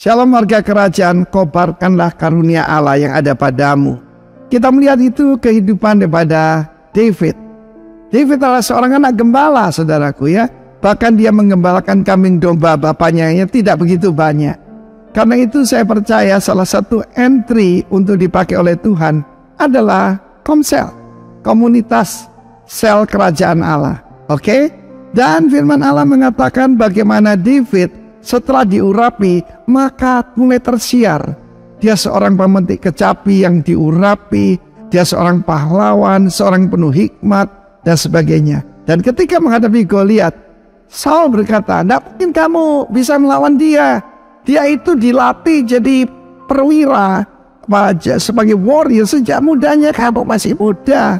Shalom warga kerajaan, kobarkanlah karunia Allah yang ada padamu. Kita melihat itu kehidupan daripada David. David adalah seorang anak gembala, saudaraku ya. Bahkan dia menggembalakan kambing domba bapaknya yang tidak begitu banyak. Karena itu saya percaya salah satu entry untuk dipakai oleh Tuhan adalah komsel, komunitas sel kerajaan Allah. Oke? Dan firman Allah mengatakan bagaimana David setelah diurapi, maka mulai tersiar. Dia seorang pemetik kecapi yang diurapi, dia seorang pahlawan, seorang penuh hikmat, dan sebagainya. Dan ketika menghadapi Goliat, Saul berkata, "Tidak mungkin kamu bisa melawan dia. Dia itu dilatih jadi perwira, sebagai warrior sejak mudanya, kamu masih muda."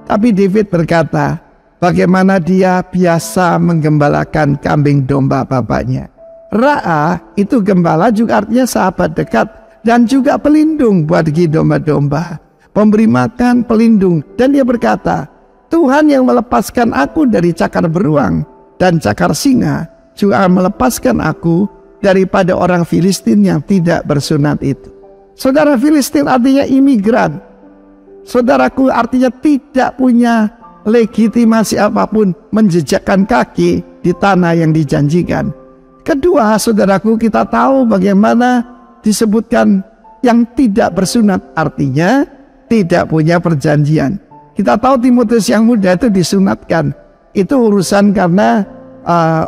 Tapi David berkata, bagaimana dia biasa menggembalakan kambing domba bapaknya. Ra'a itu gembala juga artinya sahabat dekat dan juga pelindung buat domba-domba, pemberi makan, pelindung. Dan dia berkata, Tuhan yang melepaskan aku dari cakar beruang dan cakar singa juga melepaskan aku daripada orang Filistin yang tidak bersunat itu. Saudara, Filistin artinya imigran. Saudaraku, artinya tidak punya legitimasi apapun menjejakkan kaki di tanah yang dijanjikan. Kedua, saudaraku, kita tahu bagaimana disebutkan yang tidak bersunat, artinya tidak punya perjanjian. Kita tahu Timotius yang muda itu disunatkan. Itu urusan karena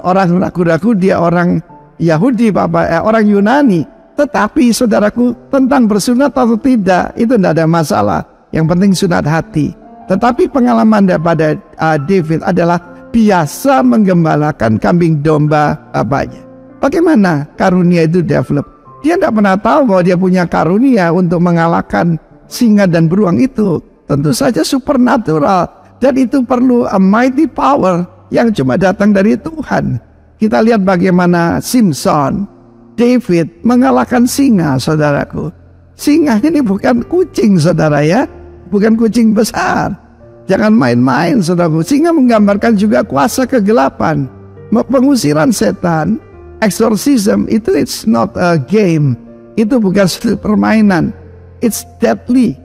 orang ragu-ragu dia orang Yahudi, orang Yunani. Tetapi saudaraku, tentang bersunat atau tidak, itu tidak ada masalah. Yang penting sunat hati. Tetapi pengalaman daripada David adalah biasa menggembalakan kambing domba bapaknya. Bagaimana karunia itu develop? Dia tidak pernah tahu bahwa dia punya karunia untuk mengalahkan singa dan beruang itu. Tentu saja supernatural. Dan itu perlu a mighty power yang cuma datang dari Tuhan. Kita lihat bagaimana Simpson, David mengalahkan singa, saudaraku. Singa ini bukan kucing, saudara ya. Bukan kucing besar. Jangan main-main, saudaraku. Singa menggambarkan juga kuasa kegelapan, pengusiran setan. Exorcism itu it's not a game. Itu bukan permainan. It's deadly.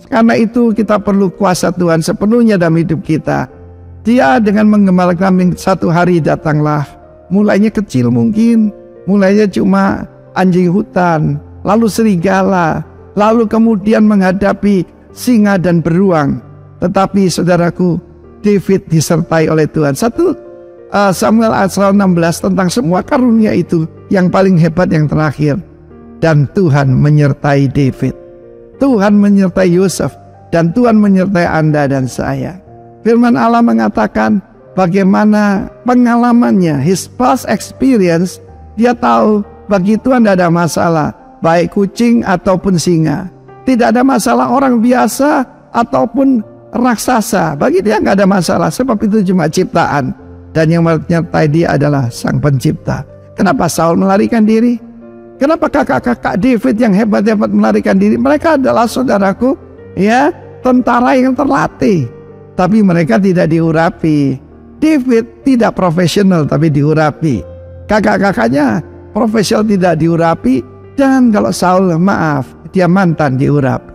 Karena itu kita perlu kuasa Tuhan sepenuhnya dalam hidup kita. Dia dengan menggembalakan kambing, satu hari datanglah. Mulainya kecil mungkin. Mulainya cuma anjing hutan. Lalu serigala. Lalu kemudian menghadapi singa dan beruang. Tetapi saudaraku, David disertai oleh Tuhan. Samuel ayat 16 tentang semua karunia itu yang paling hebat yang terakhir. Dan Tuhan menyertai David. Tuhan menyertai Yusuf. Dan Tuhan menyertai Anda dan saya. Firman Allah mengatakan bagaimana pengalamannya, his past experience. Dia tahu bagi Tuhan tidak ada masalah, baik kucing ataupun singa. Tidak ada masalah orang biasa ataupun raksasa. Bagi dia nggak ada masalah, sebab itu cuma ciptaan. Dan yang menyertai dia adalah Sang Pencipta. Kenapa Saul melarikan diri? Kenapa kakak-kakak David yang hebat-hebat melarikan diri? Mereka adalah saudaraku, ya, tentara yang terlatih. Tapi mereka tidak diurapi. David tidak profesional tapi diurapi. Kakak-kakaknya profesional tidak diurapi. Dan kalau Saul, maaf, dia mantan diurapi.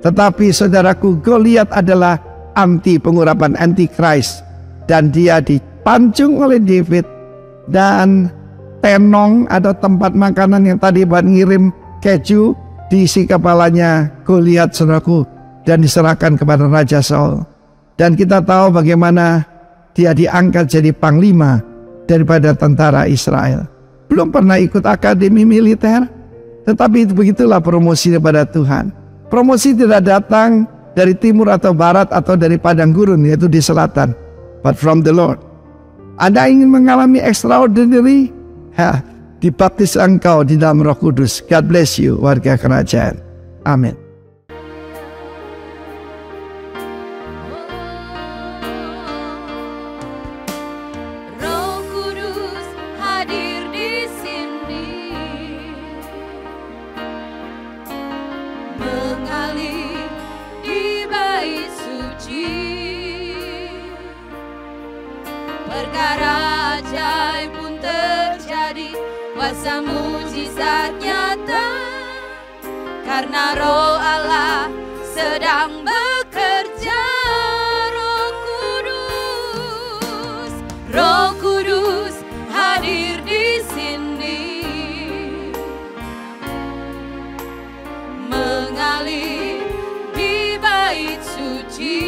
Tetapi saudaraku, Goliat adalah anti pengurapan, anti Christ. Dan dia dipancung oleh David. Dan tenong atau tempat makanan yang tadi buat ngirim keju diisi kepalanya Goliat, saudaraku, dan diserahkan kepada Raja Saul. Dan kita tahu bagaimana dia diangkat jadi panglima daripada tentara Israel. Belum pernah ikut akademi militer, tetapi begitulah promosi daripada Tuhan. Promosi tidak datang dari timur atau barat atau dari padang gurun, yaitu di selatan, but from the Lord. Anda ingin mengalami extraordinary? Dibaptis engkau di dalam Roh Kudus. God bless you, warga kerajaan. Amin. Perkara ajaib pun terjadi kuasa mujizat nyata, karena Roh Allah sedang bekerja. Roh Kudus hadir di sini, mengalir di bait suci.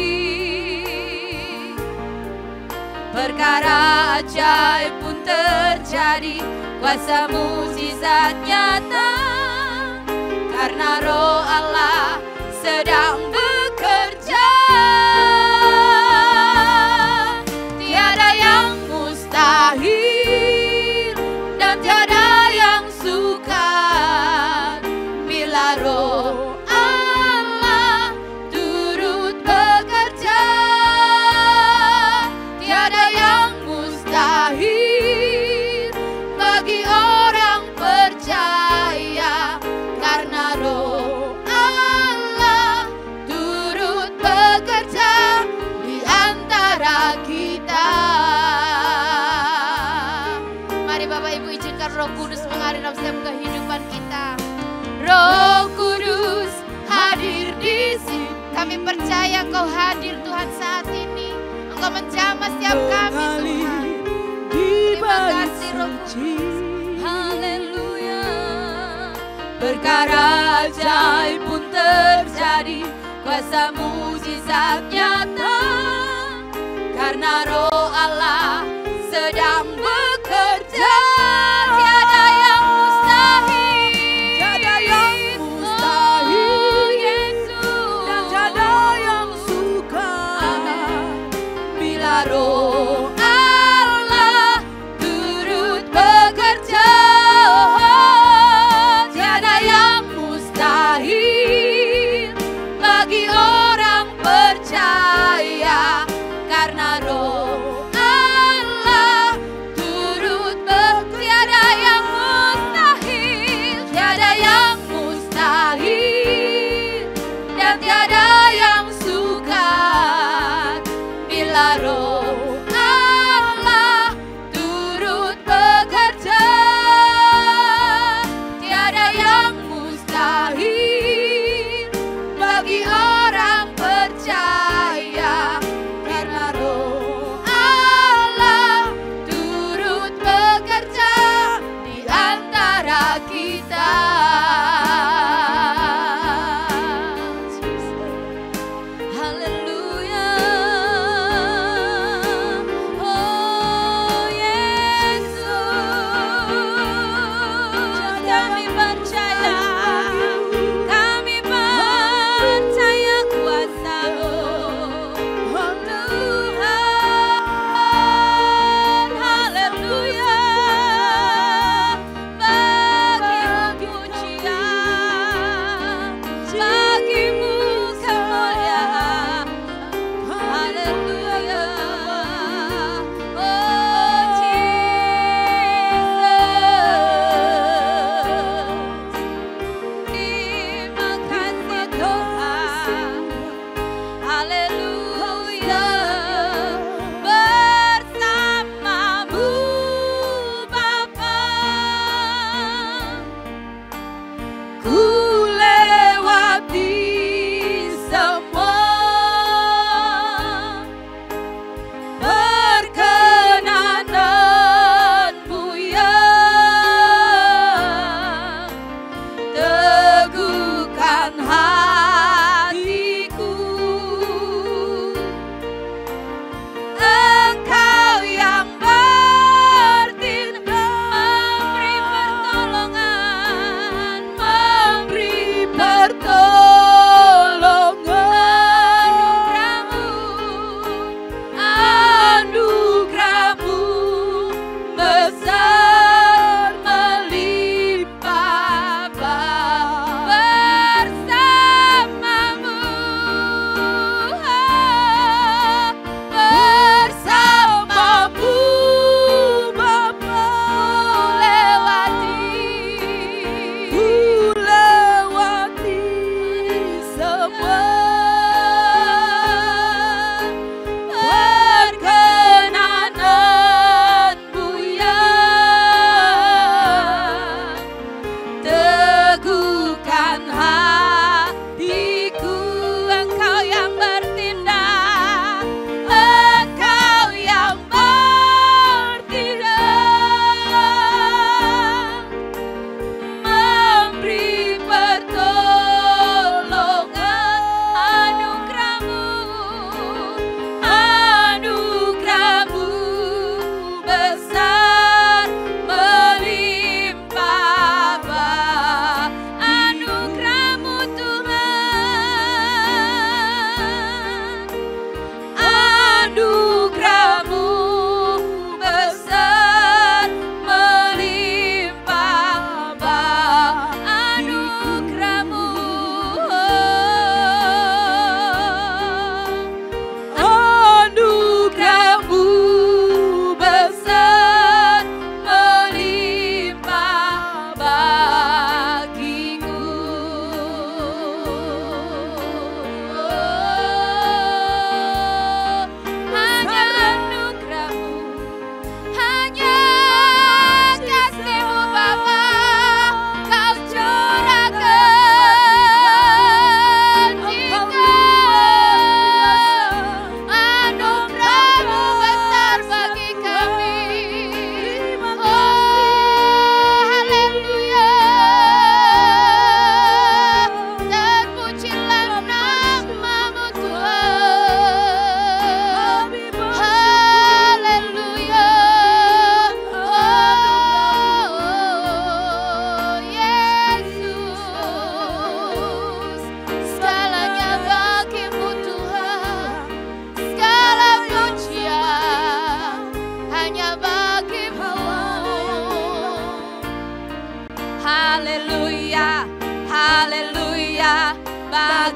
Perkara ajaib pun terjadi, kuasa mujizat nyata, karena Roh Allah sedang bekerja. Tiada yang mustahil dan tiada yang sukar bila Roh Allah turut bekerja. Tiada yang mustahil bagi orang percaya, karena Roh Allah turut bekerja di antara kita. Mari Bapak Ibu izinkan Roh Kudus mengalir dalam setiap kehidupan kita. Roh Kudus hadir di sini. Kami percaya Engkau hadir Tuhan saat ini. Engkau menjamah setiap kami Tuhan. Terima kasih Roh Kudus. Haleluya. Perkara ajaib pun terjadi, kuasa mujizat nyata, karena Roh Allah sedang bekerja. Tiada yang mustahil, tiada yang mustahil, oh, Yesus, dan tiada yang sukar bila Roh Allah turut bekerja. Tiada yang mustahil bagi orang percaya, karena Roh Allah turut bekerja. Tiada yang mustahil dan tiada yang sukar bila Roh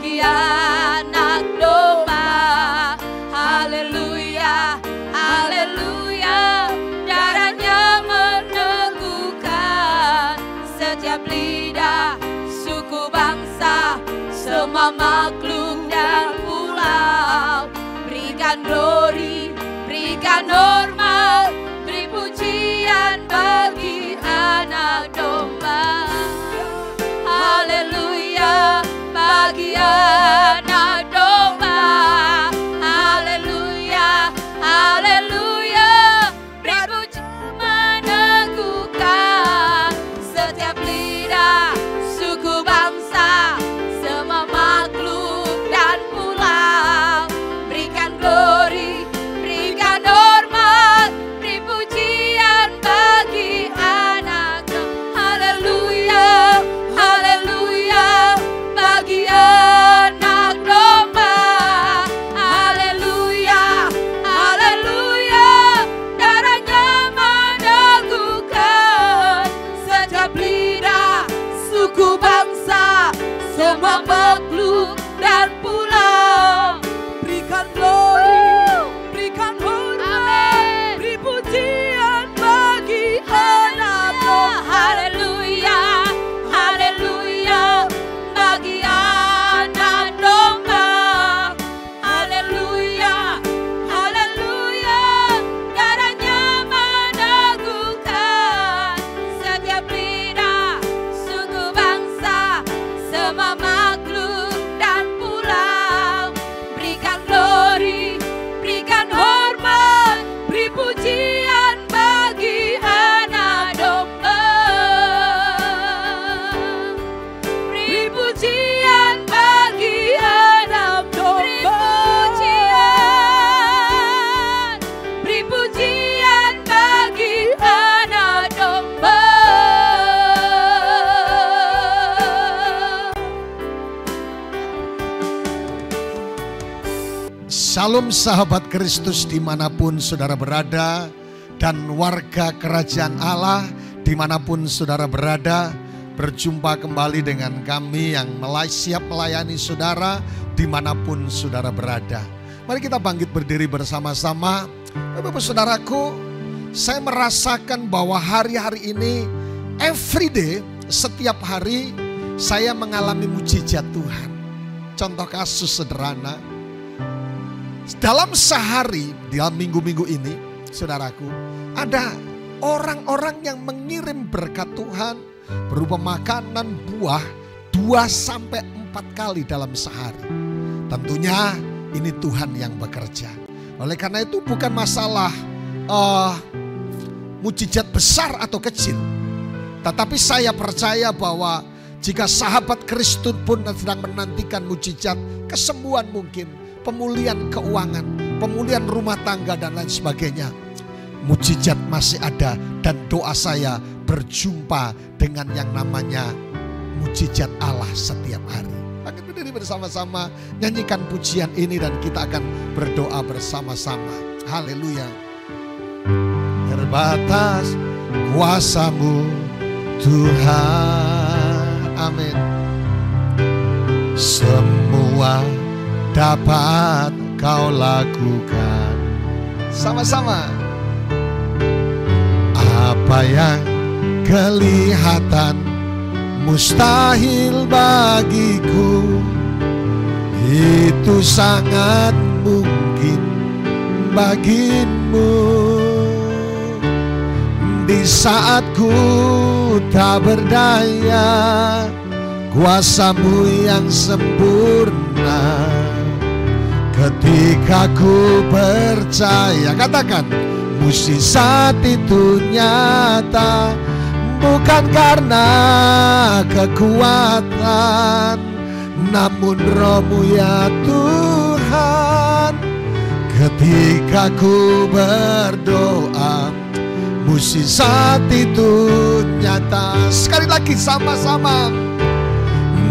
bagi anak domba. Haleluya, haleluya, darahnya meneguhkan setiap lidah, suku, bangsa, semua makhluk dan pulau. Berikan glory, berikan hormat, beri pujian bagi anak domba. Haleluya, bagi anak domba. Haleluya, haleluya, beri pujian meneguhkan setiap lidah, suku, bangsa, semua makhluk dan pulau. Berikan glory, berikan hormat, beri pujian bagi anak domba. Haleluya, haleluya, bagi anak domba. Haleluya, haleluya, darahnya meneguhkan setiap lidah, suku, bangsa, semua makhluk dan pulau. Berikan glory, berikan hormat, beri pujian bagi anak domba. Haleluya, haleluya, bagi anak domba. Haleluya, haleluya, darahnya meneguhkan setiap lidah, suku, bangsa, semua makhluk dan pulau. Berikan glory, berikan hormat, beri pujian bagi anak domba. Beri pujian bagi anak domba. Beri pujian bagi anak domba. Salam sahabat Kristus dimanapun saudara berada, dan warga kerajaan Allah dimanapun saudara berada. Berjumpa kembali dengan kami yang siap melayani saudara dimanapun saudara berada. Mari kita bangkit berdiri bersama-sama. Bapak-Ibu saudaraku, saya merasakan bahwa hari-hari ini, everyday, setiap hari saya mengalami mujizat Tuhan. Contoh kasus sederhana, dalam sehari, dalam minggu-minggu ini, saudaraku, ada orang-orang yang mengirim berkat Tuhan berupa makanan, buah 2-4 kali dalam sehari. Tentunya ini Tuhan yang bekerja. Oleh karena itu bukan masalah mujizat besar atau kecil. Tetapi saya percaya bahwa jika sahabat Kristus pun sedang menantikan mujizat, kesembuhan mungkin, pemulihan keuangan, pemulihan rumah tangga dan lain sebagainya, mujizat masih ada. Dan doa saya berjumpa dengan yang namanya mujizat Allah setiap hari. Bangkit berdiri bersama-sama, nyanyikan pujian ini dan kita akan berdoa bersama-sama. Haleluya. Terbatas kuasa-Mu Tuhan, amin. Semua dapat Kau lakukan. Sama-sama. Apa yang kelihatan mustahil bagiku, itu sangat mungkin bagimu. Di saat ku tak berdaya, kuasa-Mu yang sempurna. Ketika ku percaya, katakan, mujizat itu nyata, bukan karena kekuatan, namun Roh-Mu ya Tuhan. Ketika ku berdoa, mujizat itu nyata. Sekali lagi sama-sama.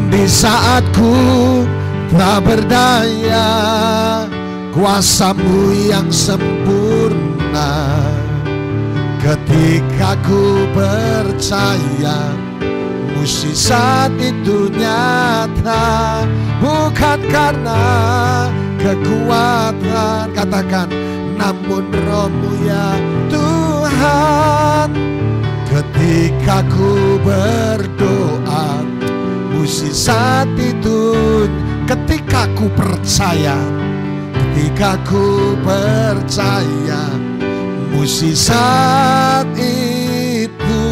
Di saat ku tak berdaya, kuasa-Mu yang sempurna. Ketika ku percaya, Mukjizat itu nyata, bukan karena kekuatan. Katakan, namun Roh-Mu ya Tuhan. Ketika ku berdoa, mukjizat itu. Ketika ku percaya, ketika ku percaya, mukjizat itu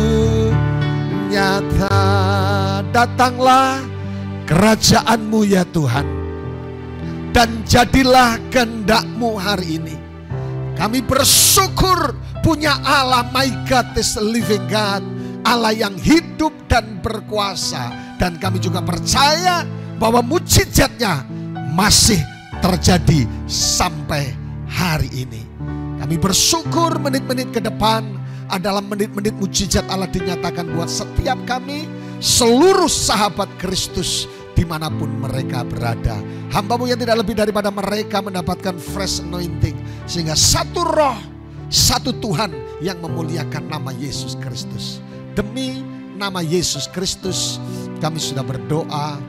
nyata. Datanglah kerajaan-Mu ya Tuhan, dan jadilah kehendak-Mu hari ini. Kami bersyukur punya Allah, my God is a living God, Allah yang hidup dan berkuasa. Dan kami juga percaya bahwa mukjizatnya masih terjadi sampai hari ini. Kami bersyukur menit-menit ke depan adalah menit-menit mukjizat Allah dinyatakan buat setiap kami, seluruh sahabat Kristus dimanapun mereka berada. Hamba-Mu yang tidak lebih daripada mereka mendapatkan fresh anointing, sehingga satu roh, satu Tuhan yang memuliakan nama Yesus Kristus. Demi nama Yesus Kristus kami sudah berdoa.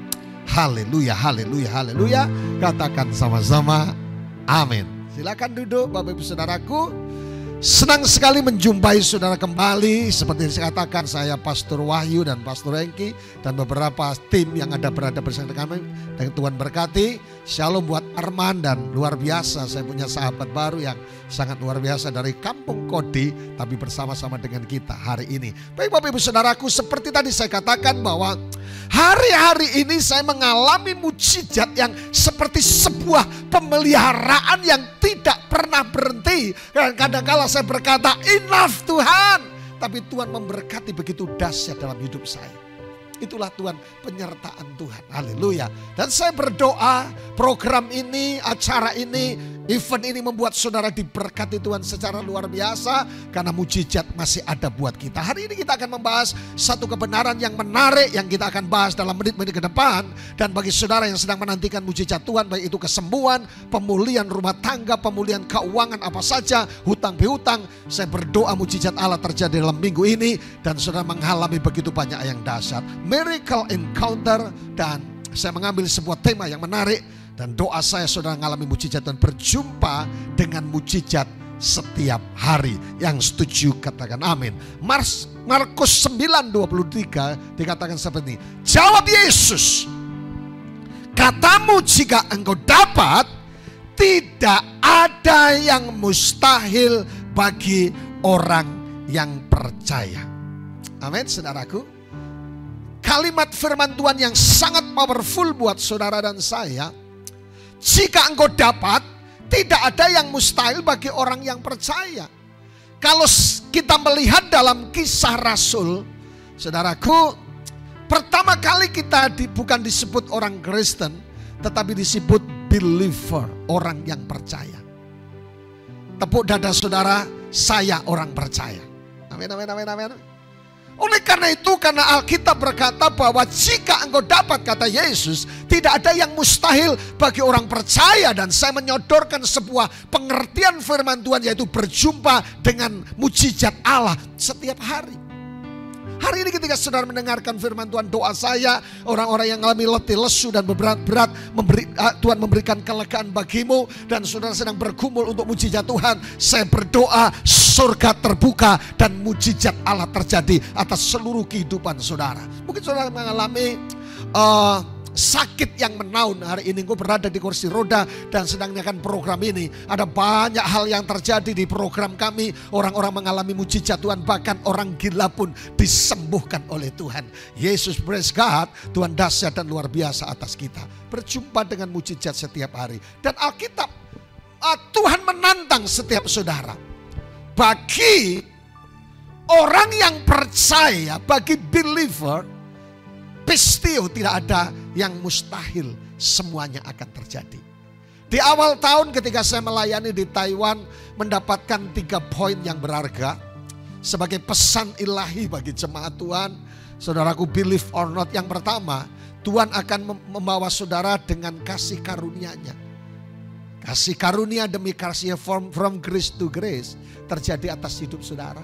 Haleluya, haleluya, haleluya. Katakan sama-sama amin. Silakan duduk Bapak Ibu Saudaraku. Senang sekali menjumpai saudara kembali. Seperti yang saya katakan, saya Pastor Wahyu dan Pastor Hengki dan beberapa tim yang ada berada bersama kami. Dan Tuhan berkati. Shalom buat Arman, dan luar biasa saya punya sahabat baru yang sangat luar biasa dari Kampung Kodi, tapi bersama-sama dengan kita hari ini. Baik Bapak Ibu Saudaraku, seperti tadi saya katakan bahwa hari-hari ini saya mengalami mukjizat yang seperti sebuah pemeliharaan yang tidak pernah berhenti. Dan kadang-kala saya berkata, enough Tuhan. Tapi Tuhan memberkati begitu dahsyat dalam hidup saya. Itulah Tuhan, penyertaan Tuhan. Haleluya. Dan saya berdoa program ini, acara ini, event ini membuat saudara diberkati Tuhan secara luar biasa. Karena mukjizat masih ada buat kita. Hari ini kita akan membahas satu kebenaran yang menarik yang kita akan bahas dalam menit-menit ke depan. Dan bagi saudara yang sedang menantikan mukjizat Tuhan, baik itu kesembuhan, pemulihan rumah tangga, pemulihan keuangan, apa saja, hutang piutang, saya berdoa mukjizat Allah terjadi dalam minggu ini. Dan saudara mengalami begitu banyak yang dahsyat. Miracle encounter. Dan saya mengambil sebuah tema yang menarik, dan doa saya saudara mengalami mukjizat dan berjumpa dengan mukjizat setiap hari. Yang setuju katakan amin. Markus 9:23 dikatakan seperti ini. Jawab Yesus, katamu jika engkau dapat, tidak ada yang mustahil bagi orang yang percaya. Amin saudaraku. Kalimat firman Tuhan yang sangat powerful buat saudara dan saya. Jika engkau dapat, tidak ada yang mustahil bagi orang yang percaya. Kalau kita melihat dalam Kisah Rasul, saudaraku, pertama kali kita bukan disebut orang Kristen, tetapi disebut believer, orang yang percaya. Tepuk dada saudara, saya orang percaya. Amin, amin, amin, amin. Oleh karena itu, karena Alkitab berkata bahwa jika engkau dapat, kata Yesus, tidak ada yang mustahil bagi orang percaya. Dan saya menyodorkan sebuah pengertian firman Tuhan, yaitu berjumpa dengan mukjizat Allah setiap hari. Hari ini ketika saudara mendengarkan firman Tuhan, doa saya, orang-orang yang mengalami letih, lesu dan berat-berat, Tuhan memberikan kelegaan bagimu. Dan saudara sedang bergumul untuk mukjizat Tuhan, saya berdoa surga terbuka dan mukjizat Allah terjadi atas seluruh kehidupan saudara. Mungkin saudara mengalami sakit yang menaun. Hari ini gue berada di kursi roda dan sedang menyaksikan program ini. Ada banyak hal yang terjadi di program kami. Orang-orang mengalami mukjizat Tuhan, bahkan orang gila pun disembuhkan oleh Tuhan. Yesus, praise God. Tuhan dahsyat dan luar biasa atas kita. Berjumpa dengan mukjizat setiap hari. Dan Alkitab, Tuhan menantang setiap saudara. Bagi orang yang percaya, bagi believer, pistio, tidak ada yang mustahil, semuanya akan terjadi. Di awal tahun ketika saya melayani di Taiwan, mendapatkan 3 poin yang berharga sebagai pesan ilahi bagi jemaat Tuhan. Saudaraku, believe or not, yang pertama, Tuhan akan membawa saudara dengan kasih karunia-Nya. Kasih karunia demi kasih from grace to grace terjadi atas hidup saudara.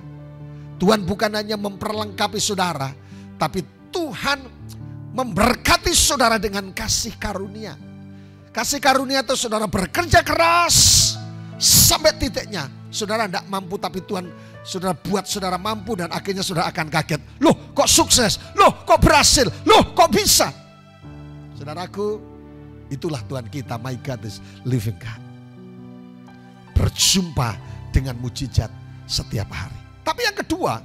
Tuhan bukan hanya memperlengkapi saudara, tapi Tuhan memberkati saudara dengan kasih karunia. Kasih karunia itu saudara bekerja keras sampai titiknya. Saudara tidak mampu tapi Tuhan saudara buat saudara mampu dan akhirnya saudara akan kaget. Loh kok sukses? Loh kok berhasil? Loh kok bisa? Saudaraku, itulah Tuhan kita. My God is living God. Berjumpa dengan mujizat setiap hari. Tapi yang kedua,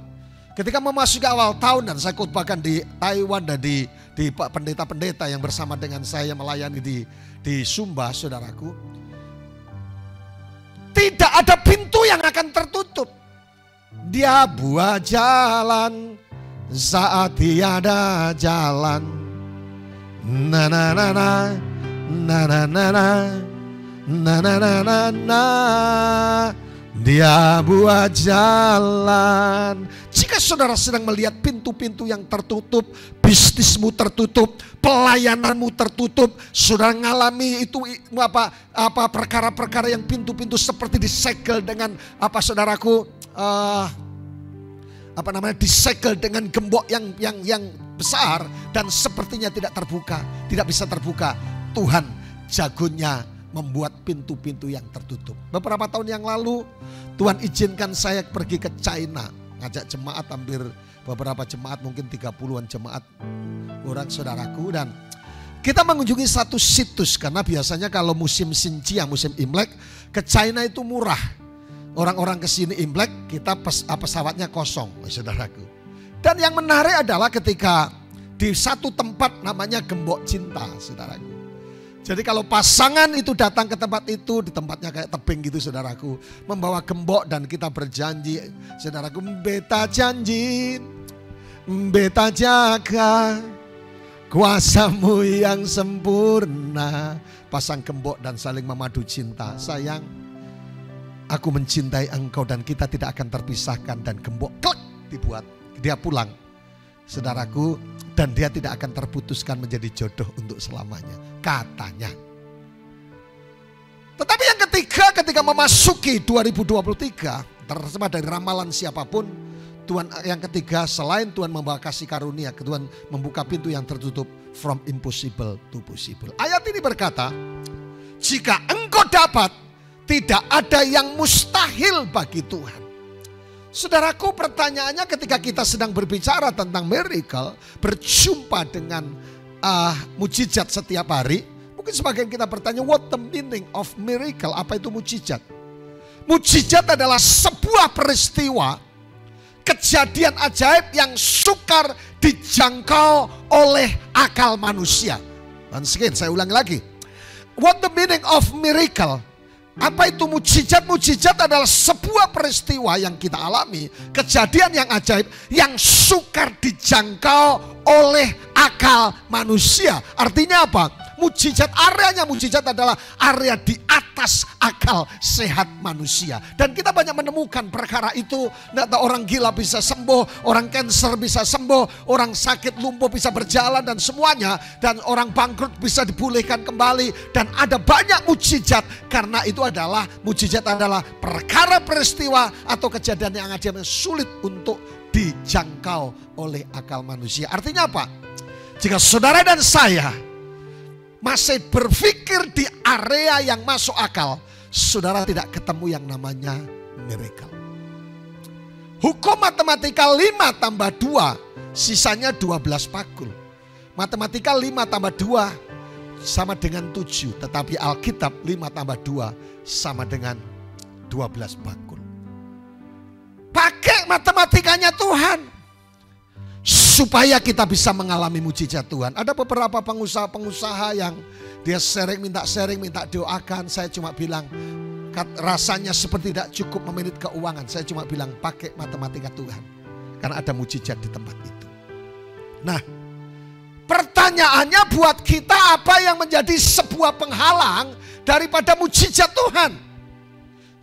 ketika memasuki awal tahun dan saya khotbahkan di Taiwan dan di pendeta-pendeta yang bersama dengan saya melayani di Sumba, saudaraku. Tidak ada pintu yang akan tertutup. Dia buat jalan saat tiada jalan. Na na na na na na na na na na na na. Dia buat jalan. Jika saudara sedang melihat pintu-pintu yang tertutup, bisnismu tertutup, pelayananmu tertutup, saudara mengalami itu apa perkara-perkara yang pintu-pintu seperti disegel dengan saudaraku disegel dengan gembok yang besar dan sepertinya tidak terbuka, tidak bisa terbuka. Tuhan jagonya membuat pintu-pintu yang tertutup. Beberapa tahun yang lalu Tuhan izinkan saya pergi ke China, ngajak jemaat, hampir beberapa jemaat, mungkin 30-an jemaat orang saudaraku, dan kita mengunjungi satu situs karena biasanya kalau musim Xinjia, musim Imlek ke China itu murah. Orang-orang ke sini Imlek, kita pesawatnya kosong, saudaraku. Dan yang menarik adalah ketika di satu tempat namanya Gembok Cinta, saudaraku. Jadi kalau pasangan itu datang ke tempat itu, di tempatnya kayak tebing gitu saudaraku, membawa gembok dan kita berjanji, saudaraku, beta janji, beta jaga kuasamu yang sempurna. Pasang gembok dan saling memadu cinta. Sayang, aku mencintai engkau dan kita tidak akan terpisahkan. Dan gembok klek dibuat, dia pulang, saudaraku. Dan dia tidak akan terputuskan menjadi jodoh untuk selamanya, katanya. Tetapi yang ketiga, ketika memasuki 2023, terjemah dari ramalan siapapun, Tuhan yang ketiga, selain Tuhan membawa kasih karunia, Tuhan membuka pintu yang tertutup, from impossible to possible. Ayat ini berkata, jika engkau dapat, tidak ada yang mustahil bagi Tuhan. Saudaraku, pertanyaannya ketika kita sedang berbicara tentang miracle, berjumpa dengan mujizat setiap hari, mungkin sebagian kita bertanya, what the meaning of miracle? Apa itu mujizat? Mujizat adalah sebuah peristiwa, kejadian ajaib yang sukar dijangkau oleh akal manusia. Dan sekian, saya ulangi lagi. What the meaning of miracle? Apa itu mujizat? Mujizat adalah sebuah peristiwa yang kita alami, kejadian yang ajaib, yang sukar dijangkau oleh akal manusia. Artinya apa? Mujizat, areanya mujizat adalah area di atas akal sehat manusia. Dan kita banyak menemukan perkara itu. Orang gila bisa sembuh, orang kanker bisa sembuh, orang sakit lumpuh bisa berjalan dan semuanya. Dan orang bangkrut bisa dipulihkan kembali. Dan ada banyak mujizat, karena itu adalah mujizat adalah perkara peristiwa atau kejadian yang ajaib yang sulit untuk dijangkau oleh akal manusia. Artinya apa? Jika saudara dan saya masih berpikir di area yang masuk akal, saudara tidak ketemu yang namanya miracle. Hukum matematika 5 tambah 2 sisanya 12 pakul. Matematika 5 tambah 2 sama dengan 7, tetapi Alkitab 5 tambah 2 sama dengan 12 pakul. Pakai matematikanya Tuhan supaya kita bisa mengalami mujizat Tuhan. Ada beberapa pengusaha-pengusaha yang dia minta doakan. Saya cuma bilang, rasanya seperti tidak cukup memanage keuangan. Saya cuma bilang, pakai matematika Tuhan, karena ada mujizat di tempat itu. Nah, pertanyaannya buat kita, apa yang menjadi sebuah penghalang daripada mujizat Tuhan?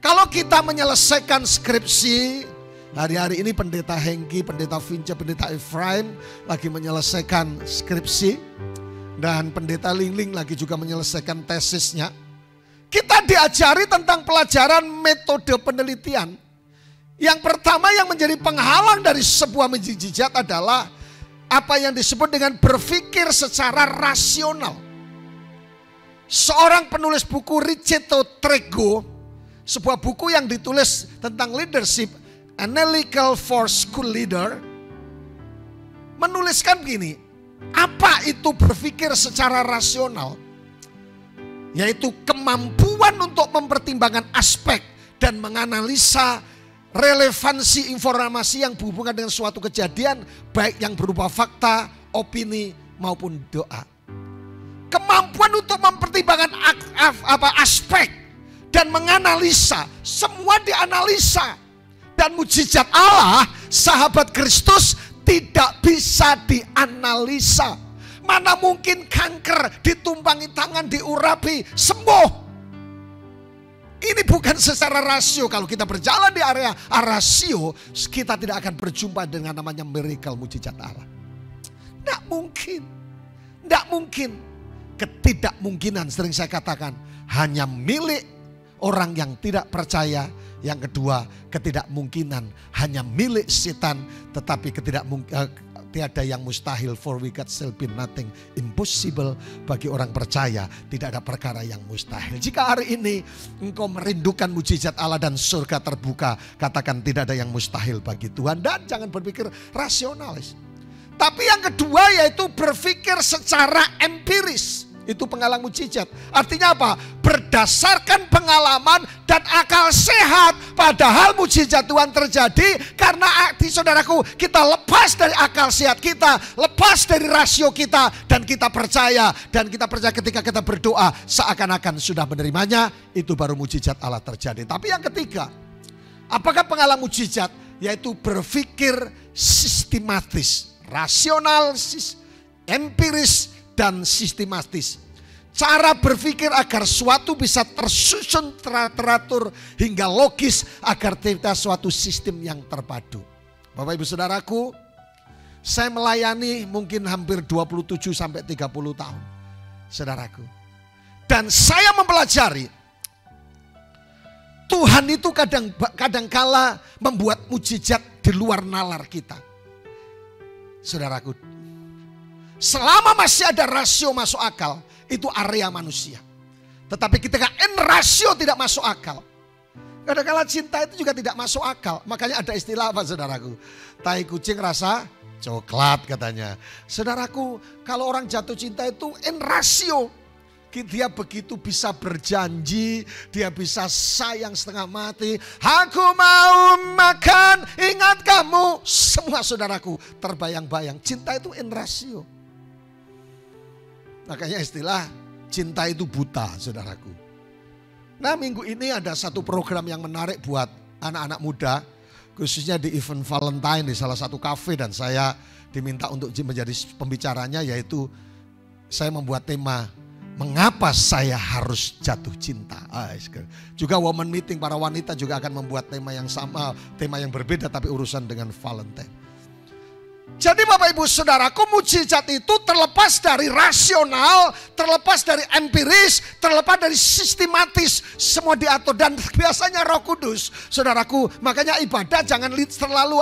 Kalau kita menyelesaikan skripsi, hari-hari ini pendeta Hengki, pendeta Vince, pendeta Efraim lagi menyelesaikan skripsi. Dan pendeta Lingling lagi juga menyelesaikan tesisnya. Kita diajari tentang pelajaran metode penelitian. Yang pertama yang menjadi penghalang dari sebuah mujizat adalah apa yang disebut dengan berpikir secara rasional. Seorang penulis buku Riceto Trego, sebuah buku yang ditulis tentang leadership, Analytical for School Leader, menuliskan begini, apa itu berpikir secara rasional? Yaitu kemampuan untuk mempertimbangkan aspek dan menganalisa relevansi informasi yang berhubungan dengan suatu kejadian, baik yang berupa fakta, opini, maupun doa. Kemampuan untuk mempertimbangkan aspek dan menganalisa, semua dianalisa. Dan mujizat Allah, sahabat Kristus, tidak bisa dianalisa. Mana mungkin kanker ditumpangi tangan, diurapi, sembuh. Ini bukan secara rasio. Kalau kita berjalan di area rasio, kita tidak akan berjumpa dengan namanya miracle, mujizat Allah. Tidak mungkin. Tidak mungkin. Ketidakmungkinan sering saya katakan hanya milik orang yang tidak percaya. Yang kedua, ketidakmungkinan hanya milik setan. Tetapi tiada yang mustahil, for we God shall be nothing impossible. Bagi orang percaya tidak ada perkara yang mustahil. Jika hari ini engkau merindukan mujizat Allah dan surga terbuka, katakan tidak ada yang mustahil bagi Tuhan. Dan jangan berpikir rasionalis. Tapi yang kedua yaitu berpikir secara empiris. Itu penghalang mujizat. Artinya apa? Berdasarkan pengalaman dan akal sehat. Padahal mujizat Tuhan terjadi karena saudaraku, kita lepas dari akal sehat kita, lepas dari rasio kita, dan kita percaya. Dan kita percaya ketika kita berdoa seakan-akan sudah menerimanya, itu baru mujizat Allah terjadi. Tapi yang ketiga, apakah penghalang mujizat? Yaitu berpikir sistematis, rasional, empiris, dan sistematis. Cara berpikir agar suatu bisa tersusun, teratur hingga logis agar kita suatu sistem yang terpadu. Bapak Ibu Saudaraku, saya melayani mungkin hampir 27 sampai 30 tahun. Saudaraku. Dan saya mempelajari Tuhan itu kadangkala membuat mujizat di luar nalar kita. Saudaraku, selama masih ada rasio masuk akal, itu area manusia. Tetapi ketika rasio tidak masuk akal, kadang-kala cinta itu juga tidak masuk akal. Makanya ada istilah apa saudaraku? Tai kucing rasa coklat katanya. Saudaraku, kalau orang jatuh cinta itu rasio. Dia begitu bisa berjanji, dia bisa sayang setengah mati. Aku mau makan, ingat kamu. Semua saudaraku terbayang-bayang. Cinta itu rasio. Makanya istilah cinta itu buta, saudaraku. Nah, minggu ini ada satu program yang menarik buat anak-anak muda, khususnya di event Valentine di salah satu kafe, dan saya diminta untuk menjadi pembicaranya, yaitu saya membuat tema mengapa saya harus jatuh cinta. Juga woman meeting, para wanita juga akan membuat tema yang sama, tema yang berbeda tapi urusan dengan Valentine. Jadi Bapak Ibu Saudaraku, mujizat itu terlepas dari rasional, terlepas dari empiris, terlepas dari sistematis, semua diatur. Dan biasanya Roh Kudus, saudaraku, makanya ibadah jangan terlalu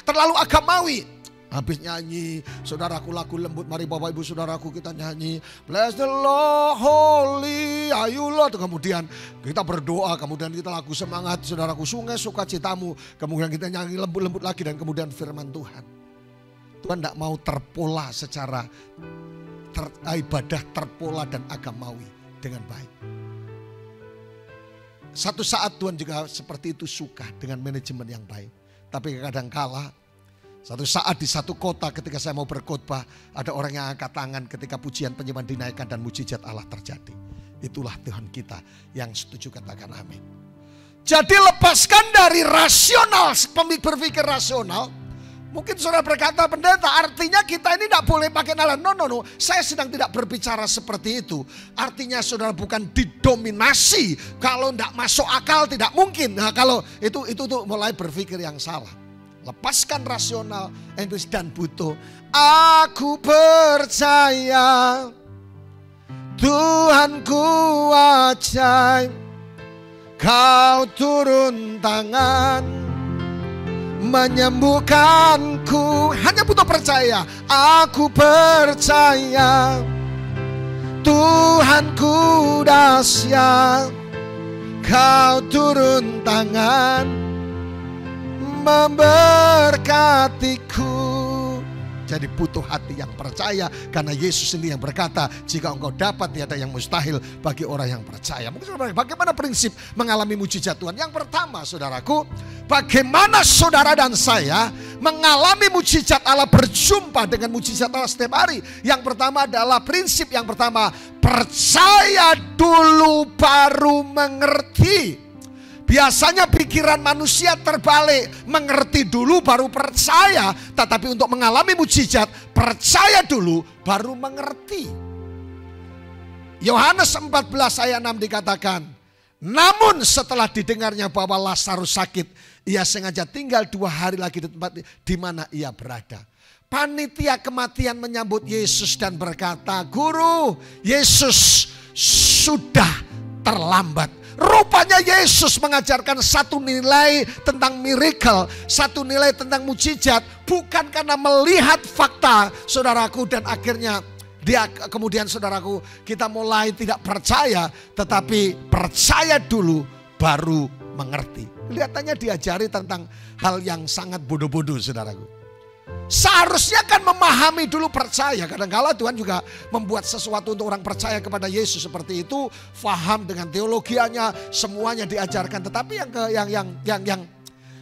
terlalu agamawi. Habis nyanyi, saudaraku, lagu lembut, mari Bapak Ibu Saudaraku kita nyanyi, bless the Lord, holy are you Lord. Kemudian kita berdoa, kemudian kita lagu semangat, saudaraku, sungai sukacitamu. Kemudian kita nyanyi lembut-lembut lagi, dan kemudian firman Tuhan. Tuhan tidak mau terpola secara ibadah terpola dan agamawi dengan baik. Satu saat Tuhan juga seperti itu suka dengan manajemen yang baik. Tapi kadang-kala satu saat di satu kota ketika saya mau berkhotbah, ada orang yang angkat tangan ketika pujian penyembahan dinaikkan dan mujizat Allah terjadi. Itulah Tuhan kita, yang setuju katakan amin. Jadi lepaskan dari rasional, berpikir rasional. Mungkin saudara berkata, pendeta, artinya kita ini tidak boleh pakai nalar. No. Saya sedang tidak berbicara seperti itu. Artinya saudara bukan didominasi. Kalau tidak masuk akal tidak mungkin. Nah, kalau itu tuh mulai berpikir yang salah. Lepaskan rasional, empiris dan butuh. Aku percaya Tuhanku ajaib. Kau turun tangan, menyembuhkanku. Hanya butuh percaya. Aku percaya Tuhanku dahsyat, Kau turun tangan memberkatiku. Jadi butuh hati yang percaya, karena Yesus sendiri yang berkata, jika engkau dapat, tiada yang mustahil bagi orang yang percaya. Mungkin bagaimana prinsip mengalami mujizat Tuhan? Yang pertama, saudaraku, bagaimana saudara dan saya mengalami mujizat Allah, berjumpa dengan mujizat Allah setiap hari? Yang pertama adalah prinsip yang pertama, percaya dulu baru mengerti. Biasanya pikiran manusia terbalik, mengerti dulu baru percaya. Tetapi untuk mengalami mujizat, percaya dulu baru mengerti. Yohanes 14 ayat 6 dikatakan, namun setelah didengarnya bahwa Lazarus sakit, ia sengaja tinggal 2 hari lagi di tempat di mana ia berada. Panitia kematian menyambut Yesus dan berkata, Guru, Yesus sudah terlambat. Rupanya Yesus mengajarkan satu nilai tentang miracle, satu nilai tentang mujizat, bukan karena melihat fakta, saudaraku, dan akhirnya kemudian saudaraku, kita mulai tidak percaya, tetapi percaya dulu baru mengerti. Kelihatannya diajari tentang hal yang sangat bodoh-bodoh, saudaraku. Seharusnya kan memahami dulu percaya. Kadang-kala Tuhan juga membuat sesuatu untuk orang percaya kepada Yesus seperti itu, faham dengan teologianya, semuanya diajarkan. Tetapi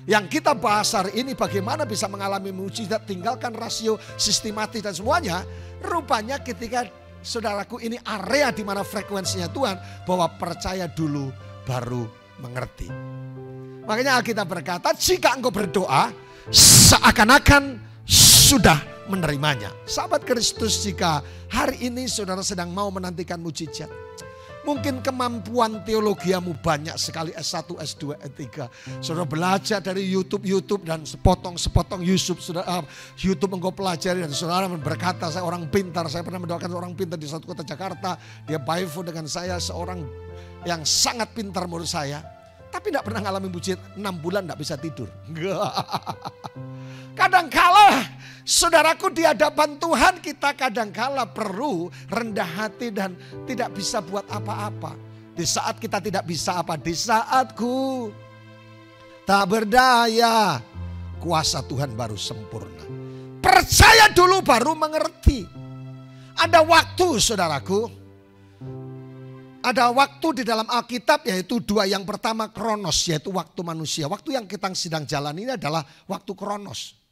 yang kita bahas hari ini, bagaimana bisa mengalami mujizat, tinggalkan rasio sistematis dan semuanya. Rupanya ketika saudaraku, ini area di mana frekuensinya Tuhan, bahwa percaya dulu baru mengerti. Makanya Alkitab berkata, jika engkau berdoa, seakan-akan sudah menerimanya. Sahabat Kristus, jika hari ini saudara sedang mau menantikan mujizat, mungkin kemampuan teologiamu banyak sekali, S1, S2, S3. Saudara belajar dari YouTube dan sepotong-sepotong YouTube engkau pelajari, dan saudara berkata, saya orang pintar, saya pernah mendoakan orang pintar di satu kota Jakarta. Dia by phone dengan saya, seorang yang sangat pintar menurut saya. Tapi tidak pernah mengalami mujizat, 6 bulan tidak bisa tidur. Kadangkala saudaraku, di hadapan Tuhan kita kadangkala perlu rendah hati dan tidak bisa buat apa-apa. Di saat kita tidak bisa apa? Di saatku tak berdaya, kuasa Tuhan baru sempurna. Percaya dulu baru mengerti. Ada waktu saudaraku, ada waktu di dalam Alkitab, yaitu 2. Yang pertama kronos, yaitu waktu manusia. Waktu yang kita sedang jalani ini adalah waktu kronos.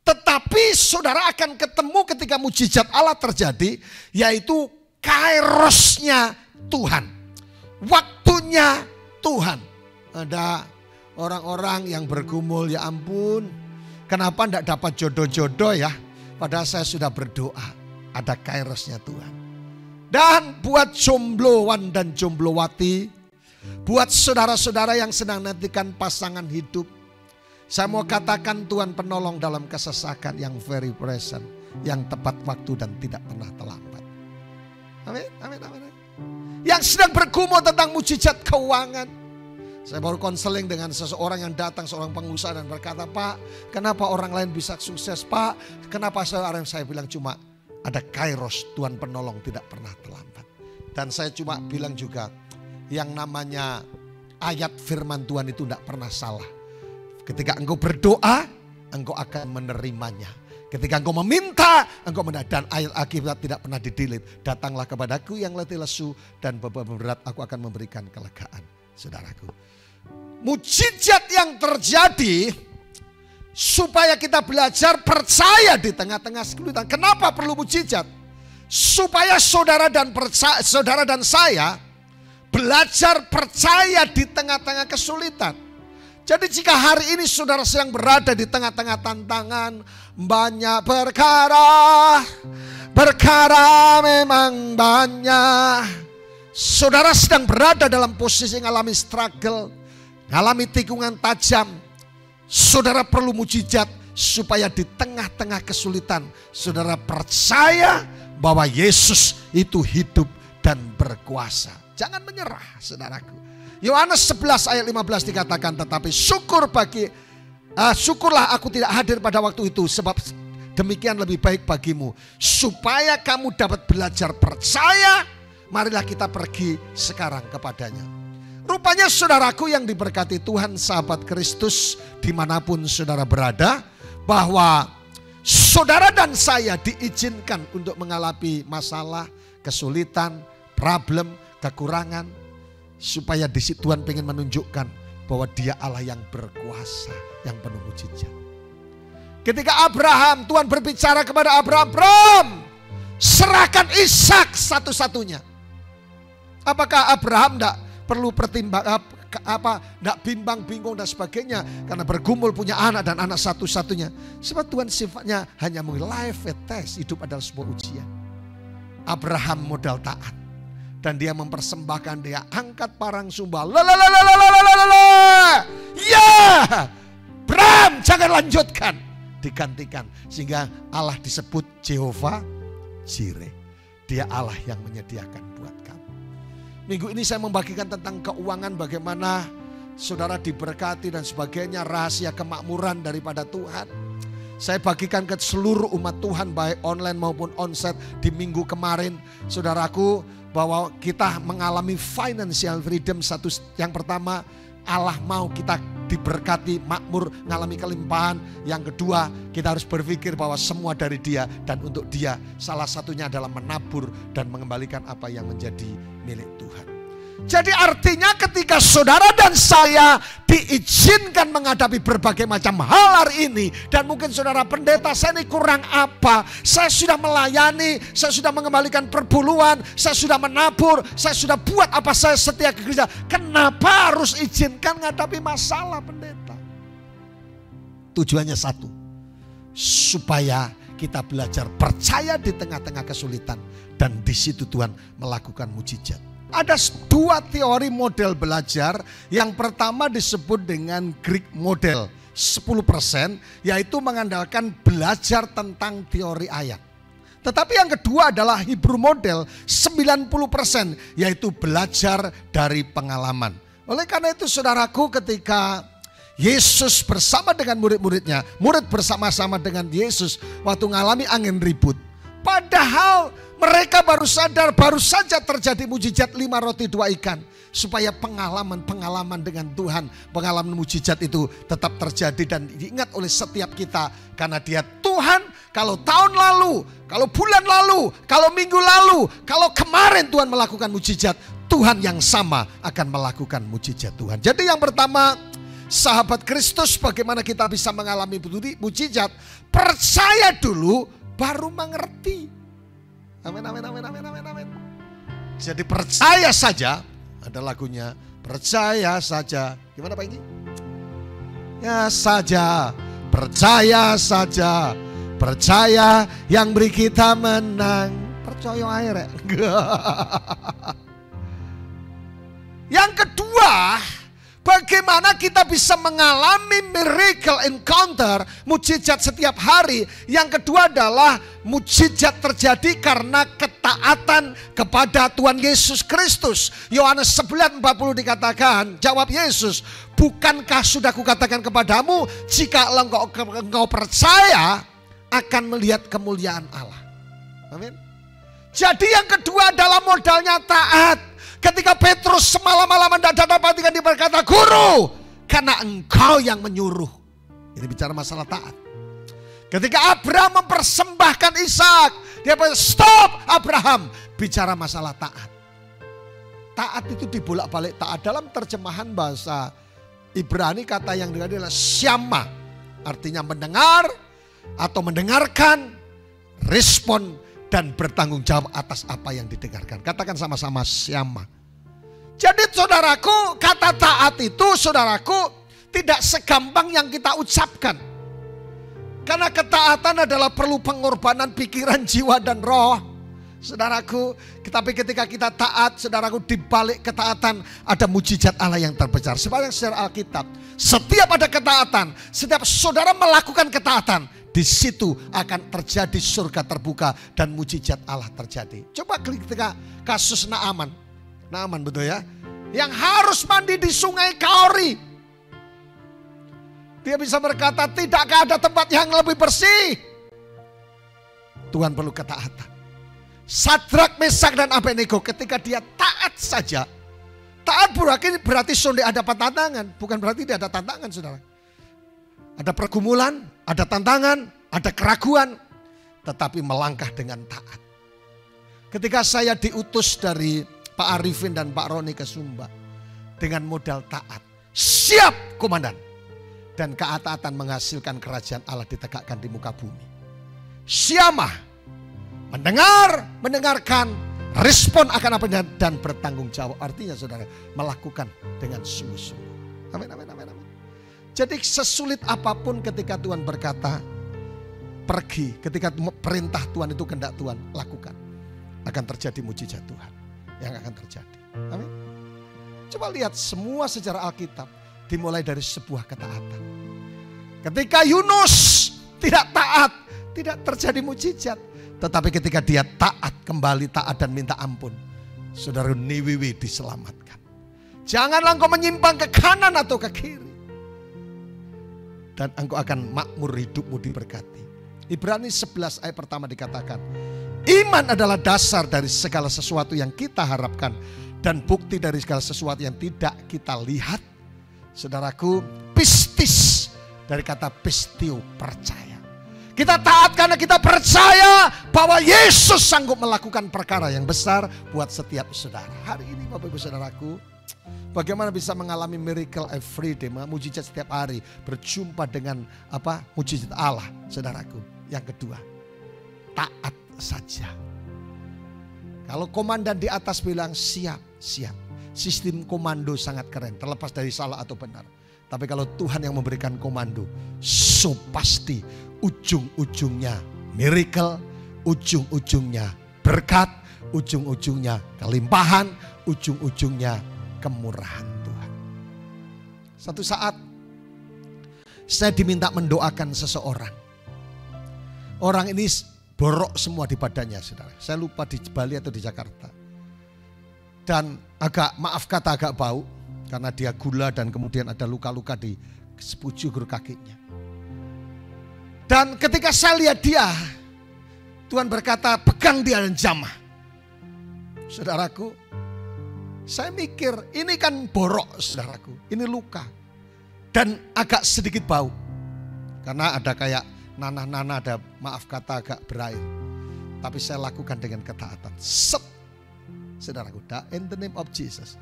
Tetapi saudara akan ketemu ketika mujizat Allah terjadi, yaitu kairosnya Tuhan. Waktunya Tuhan. Ada orang-orang yang bergumul, ya ampun, kenapa tidak dapat jodoh-jodoh ya? Padahal saya sudah berdoa, ada kairosnya Tuhan. Dan buat jombloan dan jomblowati, buat saudara-saudara yang sedang nantikan pasangan hidup, saya mau katakan Tuhan penolong dalam kesesakan yang very present, yang tepat waktu dan tidak pernah terlambat. Amin, amin, amin. Yang sedang bergumul tentang mujizat keuangan. Saya baru konseling dengan seseorang yang datang, seorang pengusaha, dan berkata, Pak, kenapa orang lain bisa sukses, Pak? Kenapa saya bilang cuma ada kairos, Tuhan penolong tidak pernah terlambat. Dan saya cuma bilang juga, yang namanya ayat firman Tuhan itu tidak pernah salah. Ketika engkau berdoa, engkau akan menerimanya. Ketika engkau meminta, engkau mendapat. Dan ayat Alkitab tidak pernah didelete. Datanglah kepadaku yang letih lesu dan beban berat, aku akan memberikan kelegaan. Saudaraku, mujizat yang terjadi supaya kita belajar percaya di tengah-tengah kesulitan. Kenapa perlu mujizat? Supaya saudara dan saya belajar percaya di tengah-tengah kesulitan. Jadi jika hari ini saudara sedang berada di tengah-tengah tantangan, banyak perkara memang banyak. Saudara sedang berada dalam posisi mengalami struggle, mengalami tikungan tajam. Saudara perlu mujizat supaya di tengah-tengah kesulitan saudara percaya bahwa Yesus itu hidup dan berkuasa. Jangan menyerah, saudaraku. Yohanes 11 ayat 15 dikatakan, tetapi syukur bagi Syukurlah aku tidak hadir pada waktu itu, sebab demikian lebih baik bagimu. Supaya kamu dapat belajar percaya, marilah kita pergi sekarang kepadanya. Rupanya saudaraku yang diberkati Tuhan, sahabat Kristus dimanapun saudara berada, bahwa saudara dan saya diizinkan untuk mengalami masalah, kesulitan, problem, kekurangan. Supaya di situ Tuhan ingin menunjukkan bahwa Dia Allah yang berkuasa, yang penuh mujizat. Ketika Abraham, Tuhan berbicara kepada Abraham, serahkan Ishak satu-satunya. Apakah Abraham tidak perlu pertimbang, tidak bimbang, bingung dan sebagainya, karena bergumul punya anak dan anak satu-satunya. Sebab Tuhan sifatnya hanya life test, hidup adalah sebuah ujian. Abraham modal taat. Dan dia mempersembahkan, dia angkat parang sumbah. Ya, Bram, jangan lanjutkan. Digantikan. Sehingga Allah disebut Jehovah Jireh. Dia Allah yang menyediakan buat kamu. Minggu ini saya membagikan tentang keuangan, bagaimana saudara diberkati dan sebagainya, rahasia kemakmuran daripada Tuhan. Saya bagikan ke seluruh umat Tuhan, baik online maupun onsite di minggu kemarin. Saudaraku, bahwa kita mengalami financial freedom. Yang pertama, Allah mau kita diberkati, makmur, mengalami kelimpahan. Yang kedua, kita harus berpikir bahwa semua dari Dia dan untuk Dia. Salah satunya adalah menabur dan mengembalikan apa yang menjadi milik Tuhan. Jadi artinya ketika saudara dan saya diizinkan menghadapi berbagai macam hal hari ini. Dan mungkin saudara, pendeta, saya ini kurang apa? Saya sudah melayani, saya sudah mengembalikan perpuluhan, saya sudah menabur, saya sudah buat apa saya setia ke gereja. Kenapa harus izinkan menghadapi masalah, pendeta? Tujuannya satu, supaya kita belajar percaya di tengah-tengah kesulitan. Dan di situ Tuhan melakukan mujizat. Ada dua teori model belajar. Yang pertama disebut dengan Greek model 10%, yaitu mengandalkan belajar tentang teori ayat. Tetapi yang kedua adalah Hebrew model 90%, yaitu belajar dari pengalaman. Oleh karena itu saudaraku, ketika Yesus bersama dengan murid-muridnya, murid bersama-sama dengan Yesus waktu mengalami angin ribut. Padahal mereka baru sadar, baru saja terjadi mujizat 5 roti 2 ikan. Supaya pengalaman-pengalaman dengan Tuhan, pengalaman mujizat itu tetap terjadi dan diingat oleh setiap kita. Karena Dia Tuhan, kalau tahun lalu, kalau bulan lalu, kalau minggu lalu, kalau kemarin Tuhan melakukan mujizat, Tuhan yang sama akan melakukan mujizat Tuhan. Jadi yang pertama, sahabat Kristus, bagaimana kita bisa mengalami mujizat? Percaya dulu, baru mengerti. Amin, amin, amin, amin, amin, amin. Jadi percaya saja, ada lagunya, percaya saja. Gimana Pak Inggi? Ya saja, percaya saja, percaya yang beri kita menang. Percaya air ya. Yang kedua, bagaimana kita bisa mengalami miracle encounter, mujizat setiap hari. Yang kedua adalah mujizat terjadi karena ketaatan kepada Tuhan Yesus Kristus. Yohanes 11:40 dikatakan, jawab Yesus, bukankah sudah kukatakan kepadamu, jika engkau percaya akan melihat kemuliaan Allah. Amin. Jadi yang kedua adalah modalnya taat. Ketika Petrus semalam-malaman tidak dapat dia berkata, Guru, karena engkau yang menyuruh. Ini bicara masalah taat. Ketika Abraham mempersembahkan Ishak, dia bilang, stop Abraham, bicara masalah taat. Taat itu dibolak-balik taat. Dalam terjemahan bahasa Ibrani kata yang digunakan adalah syama. Artinya mendengar atau mendengarkan, respon dan bertanggung jawab atas apa yang didengarkan. Katakan sama-sama syama. Jadi saudaraku, kata taat itu saudaraku tidak segampang yang kita ucapkan. Karena ketaatan adalah perlu pengorbanan pikiran, jiwa dan roh. Saudaraku, tapi ketika kita taat, saudaraku, di balik ketaatan ada mujizat Allah yang terbesar. Sebenarnya secara Alkitab, setiap ada ketaatan, setiap saudara melakukan ketaatan, di situ akan terjadi surga terbuka dan mujizat Allah terjadi. Coba ketika kasus Naaman. Naaman betul ya? Yang harus mandi di sungai Kaori. Dia bisa berkata, tidakkah ada tempat yang lebih bersih? Tuhan perlu ketaatan. Sadrak, Mesak, dan Abednego ketika dia taat saja. Taat berarti sonde ada tantangan. Bukan berarti tidak ada tantangan, saudara. Ada pergumulan, ada tantangan, ada keraguan. Tetapi melangkah dengan taat. Ketika saya diutus dari Pak Arifin dan Pak Roni ke Sumba. Dengan modal taat. Siap, komandan. Dan ketaatan menghasilkan kerajaan Allah ditegakkan di muka bumi. Syamah, mendengarkan, respon akan apa dan bertanggung jawab. Artinya saudara, melakukan dengan sungguh-sungguh. Amin, amin, amin, amin. Jadi sesulit apapun ketika Tuhan berkata, pergi. Ketika perintah Tuhan itu kehendak Tuhan, lakukan. Akan terjadi mujizat Tuhan yang akan terjadi. Amin. Coba lihat semua sejarah Alkitab. Dimulai dari sebuah ketaatan. Ketika Yunus tidak taat, tidak terjadi mujizat. Tetapi ketika dia taat, kembali taat dan minta ampun, saudara, Niwewe diselamatkan. Janganlah engkau menyimpang ke kanan atau ke kiri. Dan engkau akan makmur, hidupmu diberkati. Ibrani 11 ayat pertama dikatakan, iman adalah dasar dari segala sesuatu yang kita harapkan. Dan bukti dari segala sesuatu yang tidak kita lihat. Saudaraku, pistis dari kata pistio, percaya. Kita taat karena kita percaya bahwa Yesus sanggup melakukan perkara yang besar buat setiap saudara. Hari ini Bapak Ibu Saudaraku, bagaimana bisa mengalami miracle every day, mujizat setiap hari, berjumpa dengan mujizat Allah, saudaraku. Yang kedua, taat saja. Kalau komandan di atas bilang siap, siap. Sistem komando sangat keren, terlepas dari salah atau benar. Tapi kalau Tuhan yang memberikan komando, so pasti ujung-ujungnya miracle, ujung-ujungnya berkat, ujung-ujungnya kelimpahan, ujung-ujungnya kemurahan Tuhan. Satu saat saya diminta mendoakan seseorang. Orang ini borok semua di badannya, saudara. Saya lupa di Bali atau di Jakarta. Dan agak bau karena dia gula dan kemudian ada luka-luka di sekujur kakinya. Dan ketika saya lihat dia, Tuhan berkata, pegang dia dan jamah. Saudaraku, saya mikir ini kan borok, saudaraku, ini luka dan agak sedikit bau karena ada kayak nanah-nanah, ada agak berair. Tapi saya lakukan dengan ketaatan. Saudaraku, in the name of Jesus.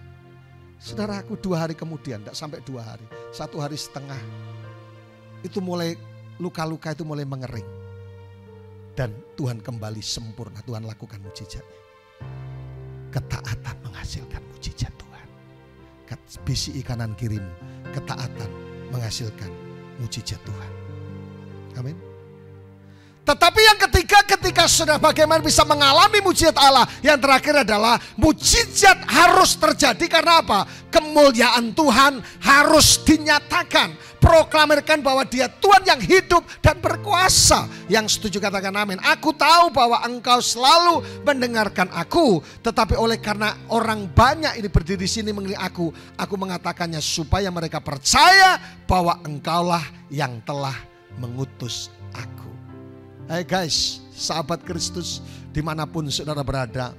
Saudaraku, 2 hari kemudian, tidak sampai 2 hari, 1 hari setengah, itu mulai luka-luka itu mulai mengering. Dan Tuhan kembali sempurna, Tuhan lakukan mujizatnya. Ketaatan menghasilkan mujizat Tuhan. Bisi kanan kirimu, ketaatan menghasilkan mujizat Tuhan. Amin. Tetapi yang ketiga, ketika sudah bagaimana bisa mengalami mujizat Allah, yang terakhir adalah mujizat harus terjadi karena apa? Kemuliaan Tuhan harus dinyatakan. Proklamirkan bahwa dia Tuhan yang hidup dan berkuasa. Yang setuju katakan amin. Aku tahu bahwa engkau selalu mendengarkan aku, tetapi oleh karena orang banyak ini berdiri di sini mengenai aku mengatakannya supaya mereka percaya bahwa engkaulah yang telah mengutus aku. Hai guys, sahabat Kristus dimanapun saudara berada,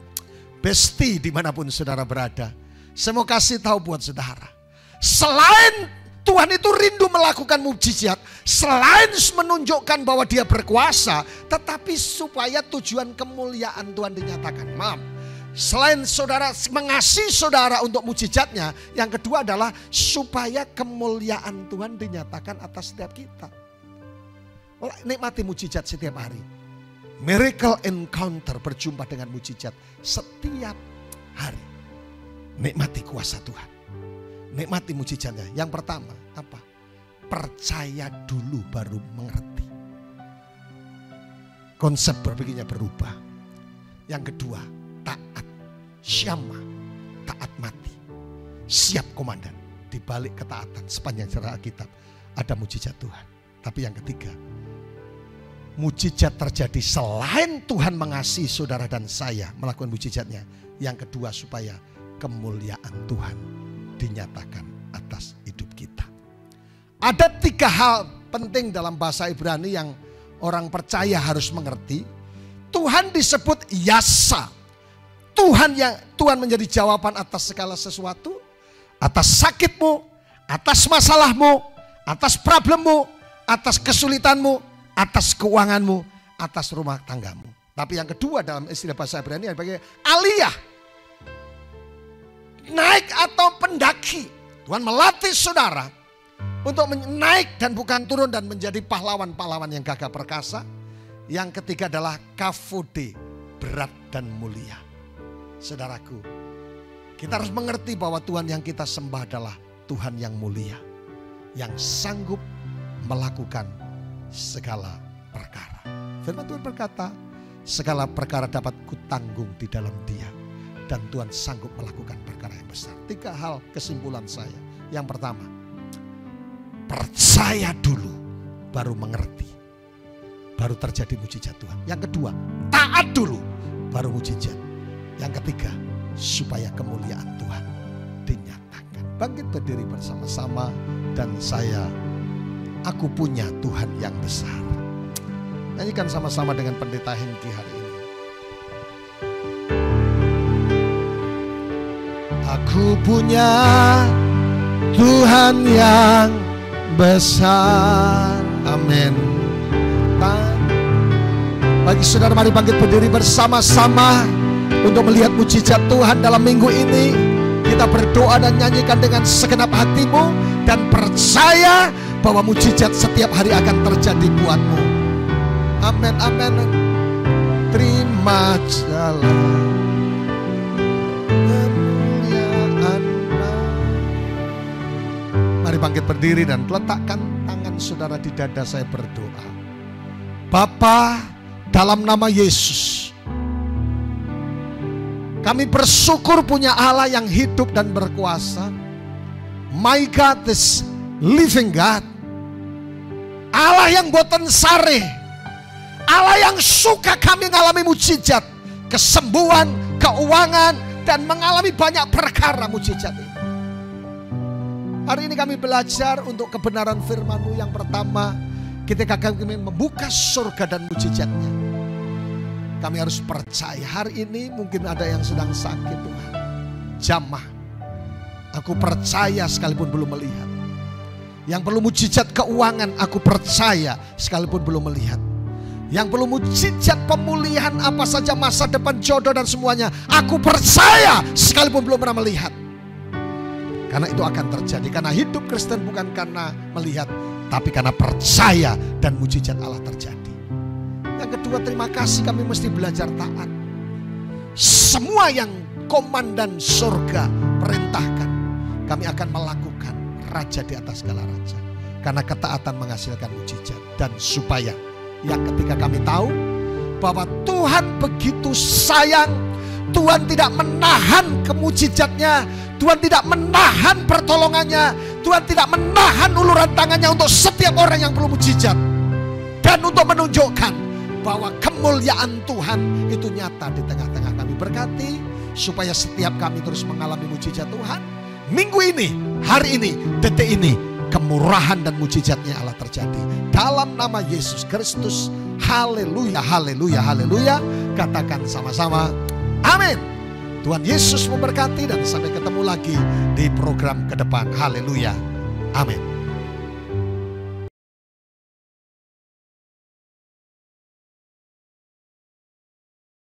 bestie dimanapun saudara berada, saya mau kasih tahu buat saudara, selain Tuhan itu rindu melakukan mujizat, selain menunjukkan bahwa dia berkuasa, tetapi supaya tujuan kemuliaan Tuhan dinyatakan. Selain saudara mengasihi saudara untuk mujizatnya, yang kedua adalah supaya kemuliaan Tuhan dinyatakan atas setiap kita. Nikmati mujizat setiap hari. Miracle encounter, berjumpa dengan mujizat setiap hari. Nikmati kuasa Tuhan. Nikmati mujizatnya. Yang pertama apa? Percaya dulu baru mengerti. Konsep berpikirnya berubah. Yang kedua, taat. Syama, taat mati. Siap komandan. Di balik ketaatan sepanjang sejarah Alkitab ada mujizat Tuhan. Tapi yang ketiga, mujizat terjadi selain Tuhan mengasihi saudara dan saya melakukan mujizatnya. Yang kedua, supaya kemuliaan Tuhan dinyatakan atas hidup kita. Ada 3 hal penting dalam bahasa Ibrani yang orang percaya harus mengerti. Tuhan disebut Yasa. Tuhan menjadi jawaban atas segala sesuatu. Atas sakitmu, atas masalahmu, atas problemmu, atas kesulitanmu, atas keuanganmu, atas rumah tanggamu. Tapi yang kedua dalam istilah bahasa Ibrani sebagai aliyah. Naik atau pendaki. Tuhan melatih saudara untuk naik dan bukan turun dan menjadi pahlawan-pahlawan yang gagah perkasa. Yang ketiga adalah kavode, berat dan mulia. Saudaraku, kita harus mengerti bahwa Tuhan yang kita sembah adalah Tuhan yang mulia. Yang sanggup melakukan segala perkara. Firman Tuhan berkata, segala perkara dapat kutanggung di dalam Dia. Dan Tuhan sanggup melakukan perkara yang besar. 3 hal kesimpulan saya. Yang pertama, percaya dulu baru mengerti. Baru terjadi mujizat Tuhan. Yang kedua, taat dulu baru mujizat. Yang ketiga, supaya kemuliaan Tuhan dinyatakan. Bangkit berdiri bersama-sama dan aku punya Tuhan yang besar. Nyanyikan sama-sama dengan pendeta Hengki hari ini. Aku punya Tuhan yang besar. Amin. Bagi saudara, mari bangkit berdiri bersama-sama untuk melihat mujizat Tuhan dalam minggu ini. Kita berdoa dan nyanyikan dengan segenap hatimu dan percaya bahwa mujizat setiap hari akan terjadi buatmu. Amin, amin. Terima jalan kemuliaan. Mari bangkit berdiri dan letakkan tangan saudara di dada. Saya berdoa. Bapa, dalam nama Yesus, kami bersyukur punya Allah yang hidup dan berkuasa. My God, this living God. Allah yang boten sare. Allah yang suka kami mengalami mujizat, kesembuhan, keuangan, dan mengalami banyak perkara mujizat ini. Hari ini kami belajar untuk kebenaran firman-Mu. Yang pertama, ketika kami membuka surga dan mujizatnya, kami harus percaya. Hari ini mungkin ada yang sedang sakit, Tuhan. Jamah, aku percaya sekalipun belum melihat. Yang perlu mujizat keuangan, aku percaya sekalipun belum melihat. Yang perlu mujizat pemulihan apa saja, masa depan, jodoh dan semuanya, aku percaya sekalipun belum pernah melihat. Karena itu akan terjadi. Karena hidup Kristen bukan karena melihat, tapi karena percaya dan mujizat Allah terjadi. Yang kedua, terima kasih kami mesti belajar taat. Semua yang komandan surga perintahkan, kami akan melakukan. Raja di atas segala raja. Karena ketaatan menghasilkan mujizat. Dan supaya yang ketika kami tahu bahwa Tuhan begitu sayang, Tuhan tidak menahan kemujizatnya, Tuhan tidak menahan pertolongannya, Tuhan tidak menahan uluran tangannya untuk setiap orang yang perlu mujizat. Dan untuk menunjukkan bahwa kemuliaan Tuhan itu nyata di tengah-tengah kami. Berkati supaya setiap kami terus mengalami mujizat Tuhan. Minggu ini, hari ini, detik ini, kemurahan dan mujizatnya Allah terjadi. Dalam nama Yesus Kristus, haleluya, haleluya, haleluya. Katakan sama-sama, amin. Tuhan Yesus memberkati dan sampai ketemu lagi di program ke depan. Haleluya, amin.